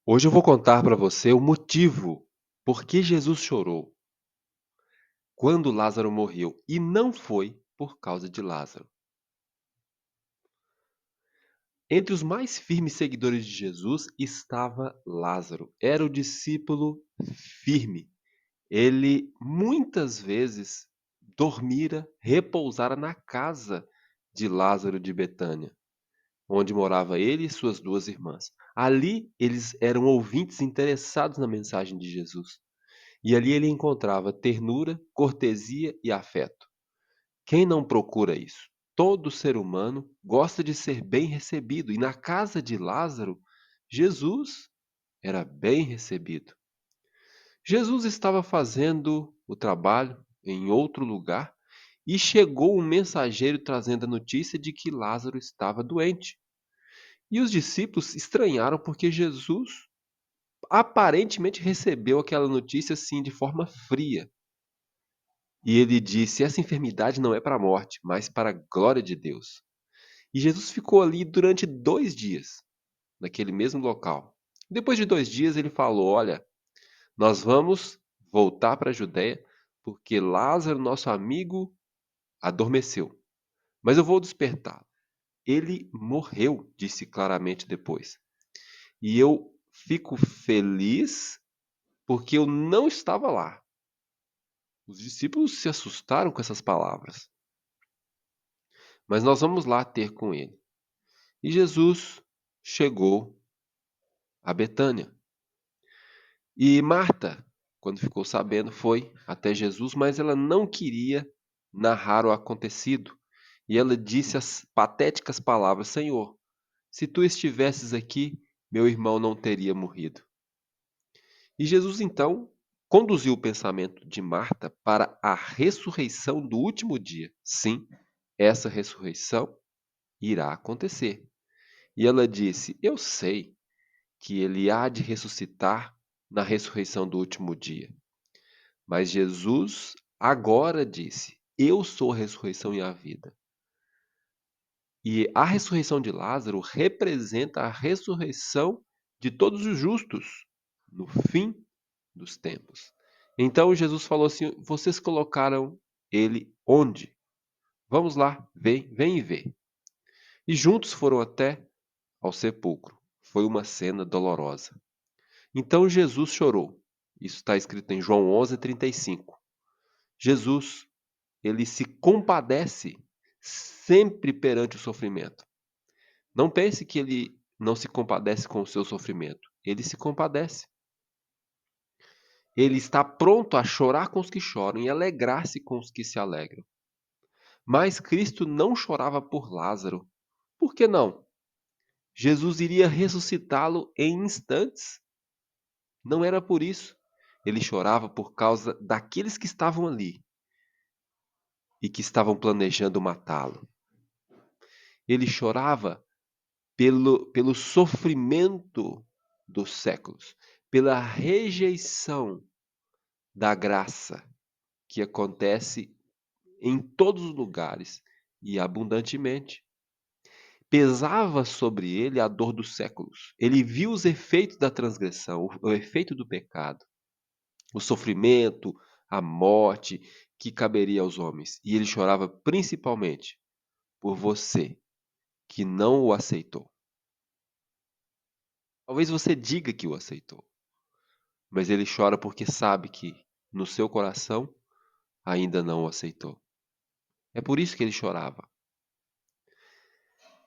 Hoje eu vou contar para você o motivo por que Jesus chorou quando Lázaro morreu, e não foi por causa de Lázaro. Entre os mais firmes seguidores de Jesus estava Lázaro. Era o discípulo firme. Ele muitas vezes dormira, repousara na casa de Lázaro de Betânia, onde morava ele e suas duas irmãs. Ali eles eram ouvintes interessados na mensagem de Jesus. E ali ele encontrava ternura, cortesia e afeto. Quem não procura isso? Todo ser humano gosta de ser bem recebido, e na casa de Lázaro, Jesus era bem recebido. Jesus estava fazendo o trabalho em outro lugar e chegou um mensageiro trazendo a notícia de que Lázaro estava doente. E os discípulos estranharam porque Jesus aparentemente recebeu aquela notícia assim de forma fria. E ele disse: essa enfermidade não é para a morte, mas para a glória de Deus. E Jesus ficou ali durante 2 dias, naquele mesmo local. Depois de 2 dias, ele falou: olha, nós vamos voltar para a Judéia, porque Lázaro, nosso amigo, adormeceu. Mas eu vou despertá-lo. Ele morreu, disse claramente depois. E eu fico feliz porque eu não estava lá. Os discípulos se assustaram com essas palavras. Mas nós vamos lá ter com ele. E Jesus chegou a Betânia. E Marta, quando ficou sabendo, foi até Jesus, mas ela não queria narrar o acontecido. E ela disse as patéticas palavras: Senhor, se tu estivesses aqui, meu irmão não teria morrido. E Jesus então conduziu o pensamento de Marta para a ressurreição do último dia. Sim, essa ressurreição irá acontecer. E ela disse: eu sei que ele há de ressuscitar na ressurreição do último dia. Mas Jesus agora disse: eu sou a ressurreição e a vida. E a ressurreição de Lázaro representa a ressurreição de todos os justos no fim dos tempos. Então Jesus falou assim: vocês colocaram ele onde? Vamos lá, vem e vê. E juntos foram até ao sepulcro. Foi uma cena dolorosa. Então Jesus chorou. Isso está escrito em João 11:35. Jesus, ele se compadece sempre perante o sofrimento. Não pense que ele não se compadece com o seu sofrimento. Ele se compadece. Ele está pronto a chorar com os que choram e alegrar-se com os que se alegram. Mas Cristo não chorava por Lázaro. Por que não? Jesus iria ressuscitá-lo em instantes. Não era por isso. Ele chorava por causa daqueles que estavam ali e que estavam planejando matá-lo. Ele chorava pelo sofrimento dos séculos, pela rejeição da graça que acontece em todos os lugares e abundantemente. Pesava sobre ele a dor dos séculos. Ele viu os efeitos da transgressão, o efeito do pecado, o sofrimento, a morte que caberia aos homens. E ele chorava principalmente por você que não o aceitou. Talvez você diga que o aceitou, mas ele chora porque sabe que no seu coração ainda não o aceitou. É por isso que ele chorava.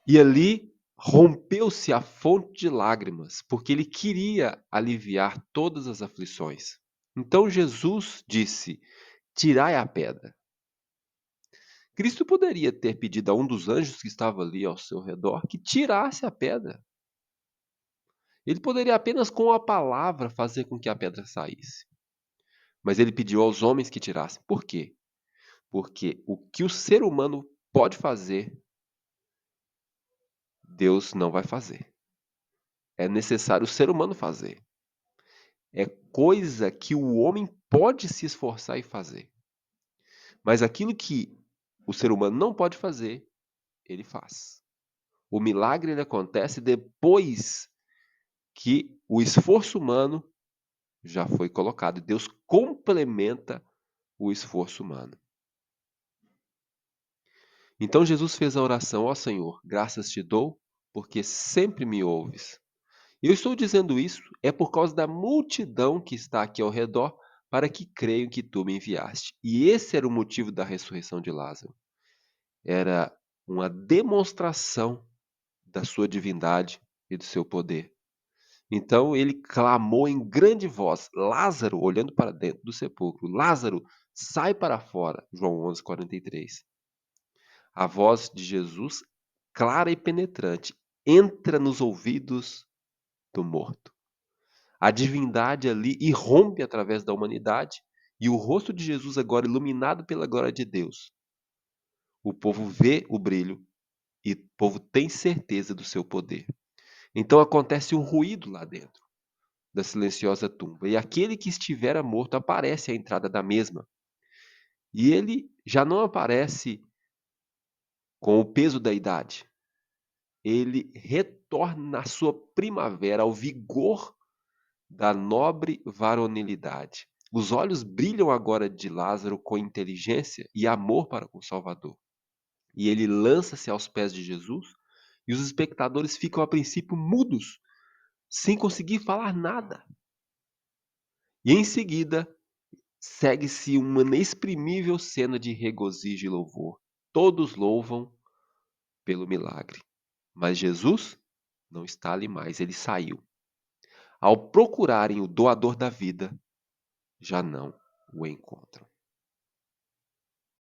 E ali rompeu-se a fonte de lágrimas, porque ele queria aliviar todas as aflições. Então Jesus disse: tirai a pedra. Cristo poderia ter pedido a um dos anjos que estava ali ao seu redor que tirasse a pedra. Ele poderia apenas com a palavra fazer com que a pedra saísse. Mas ele pediu aos homens que tirassem. Por quê? Porque o que o ser humano pode fazer, Deus não vai fazer. É necessário o ser humano fazer. É coisa que o homem pode se esforçar e fazer. Mas aquilo que o ser humano não pode fazer, ele faz. O milagre ele acontece depois que o esforço humano já foi colocado, e Deus complementa o esforço humano. Então Jesus fez a oração: ó Senhor, graças te dou, porque sempre me ouves. Eu estou dizendo isso é por causa da multidão que está aqui ao redor, para que creiam que tu me enviaste. E esse era o motivo da ressurreição de Lázaro. Era uma demonstração da sua divindade e do seu poder. Então ele clamou em grande voz: Lázaro, olhando para dentro do sepulcro, Lázaro, sai para fora. João 11:43. A voz de Jesus, clara e penetrante, entra nos ouvidos do morto. A divindade ali irrompe através da humanidade, e o rosto de Jesus agora iluminado pela glória de Deus. O povo vê o brilho e o povo tem certeza do seu poder. Então acontece um ruído lá dentro da silenciosa tumba, e aquele que estivera morto aparece à entrada da mesma. E ele já não aparece com o peso da idade. Ele retorna à sua primavera, ao vigor da nobre varonilidade. Os olhos brilham agora de Lázaro com inteligência e amor para com o Salvador. E ele lança-se aos pés de Jesus, e os espectadores ficam a princípio mudos, sem conseguir falar nada. E em seguida, segue-se uma inexprimível cena de regozijo e louvor. Todos louvam pelo milagre. Mas Jesus não está ali mais, ele saiu. Ao procurarem o doador da vida, já não o encontram.